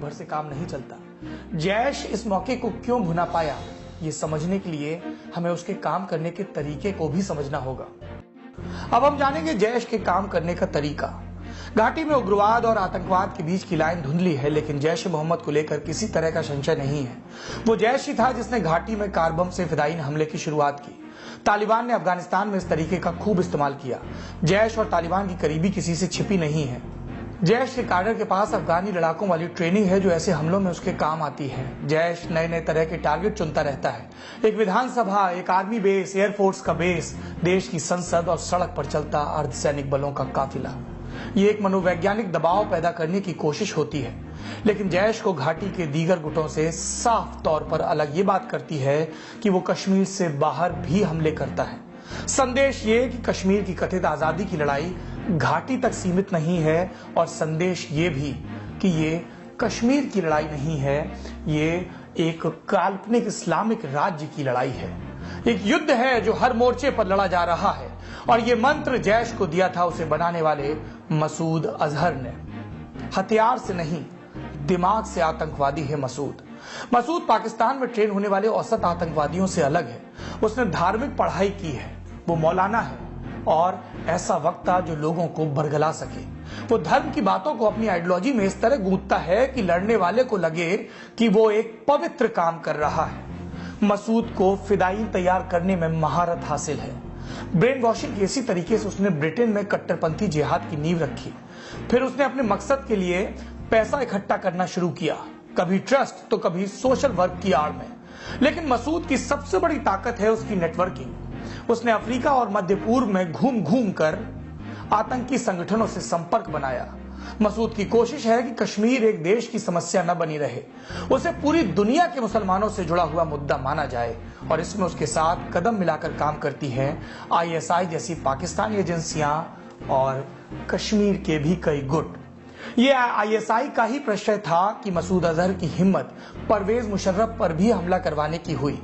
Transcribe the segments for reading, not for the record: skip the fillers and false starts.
भर से काम नहीं चलता। जैश इस मौके को क्यों भुना पाया, ये समझने के लिए हमें उसके काम करने के तरीके को भी समझना होगा। अब हम जानेंगे जैश के काम करने का तरीका। घाटी में उग्रवाद और आतंकवाद के बीच की लाइन धुंधली है, लेकिन जैश ए मोहम्मद को लेकर किसी तरह का संशय नहीं है। वो जैश ही था जिसने घाटी में कार बम से फिदायीन हमले की शुरुआत की। तालिबान ने अफगानिस्तान में इस तरीके का खूब इस्तेमाल किया। जैश और तालिबान की करीबी किसी से छिपी नहीं है। जैश के काडर के पास अफगानी लड़ाकों वाली ट्रेनिंग है जो ऐसे हमलों में उसके काम आती है। जैश नए नए तरह के टारगेट चुनता रहता है। एक विधानसभा, एक आर्मी बेस, एयरफोर्स का बेस, देश की संसद और सड़क पर चलता अर्धसैनिक बलों का काफिला। ये एक मनोवैज्ञानिक दबाव पैदा करने की कोशिश होती है, लेकिन जैश को घाटी के दीगर गुटों से साफ तौर पर अलग ये बात करती है कि वो कश्मीर से बाहर भी हमले करता है। संदेश ये कि कश्मीर की कथित आजादी की लड़ाई घाटी तक सीमित नहीं है, और संदेश ये भी कि ये कश्मीर की लड़ाई नहीं है, ये एक काल्पनिक इस्लामिक राज्य की लड़ाई है। एक युद्ध है जो हर मोर्चे पर लड़ा जा रहा है, और ये मंत्र जैश को दिया था उसे बनाने वाले मसूद अजहर ने। हथियार से नहीं, दिमाग से आतंकवादी है मसूद। मसूद पाकिस्तान में ट्रेन होने वाले औसत आतंकवादियों से अलग है। उसने धार्मिक पढ़ाई की है, वो मौलाना है, और ऐसा वक्ता जो लोगों को बरगला सके। वो धर्म की बातों को अपनी आइडियोलॉजी में इस तरह गूंथता है कि लड़ने वाले को लगे कि वो एक पवित्र काम कर रहा है। मसूद को फिदायीन तैयार करने में महारत हासिल है। ब्रेन वॉशिंग के इसी तरीके से उसने ब्रिटेन में कट्टरपंथी जिहाद की नींव रखी। फिर उसने अपने मकसद के लिए पैसा इकट्ठा करना शुरू किया, कभी ट्रस्ट तो कभी सोशल वर्क की आड़ में। लेकिन मसूद की सबसे बड़ी ताकत है उसकी नेटवर्किंग। उसने अफ्रीका और मध्य पूर्व में घूम घूम कर आतंकी संगठनों से संपर्क बनाया। मसूद की कोशिश है कि कश्मीर एक देश की समस्या न बनी रहे, उसे पूरी दुनिया के मुसलमानों से जुड़ा हुआ मुद्दा माना जाए, और इसमें उसके साथ कदम मिलाकर काम करती हैं ISI जैसी पाकिस्तानी एजेंसियां और कश्मीर के भी कई गुट। ये ISI का ही प्रश्रय था कि मसूद अजहर की हिम्मत परवेज मुशर्रफ पर भी हमला करवाने की हुई।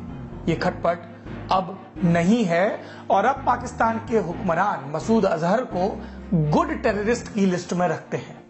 ये खटपट अब नहीं है, और अब पाकिस्तान के हुक्मरान मसूद अजहर को गुड टेररिस्ट की लिस्ट में रखते हैं।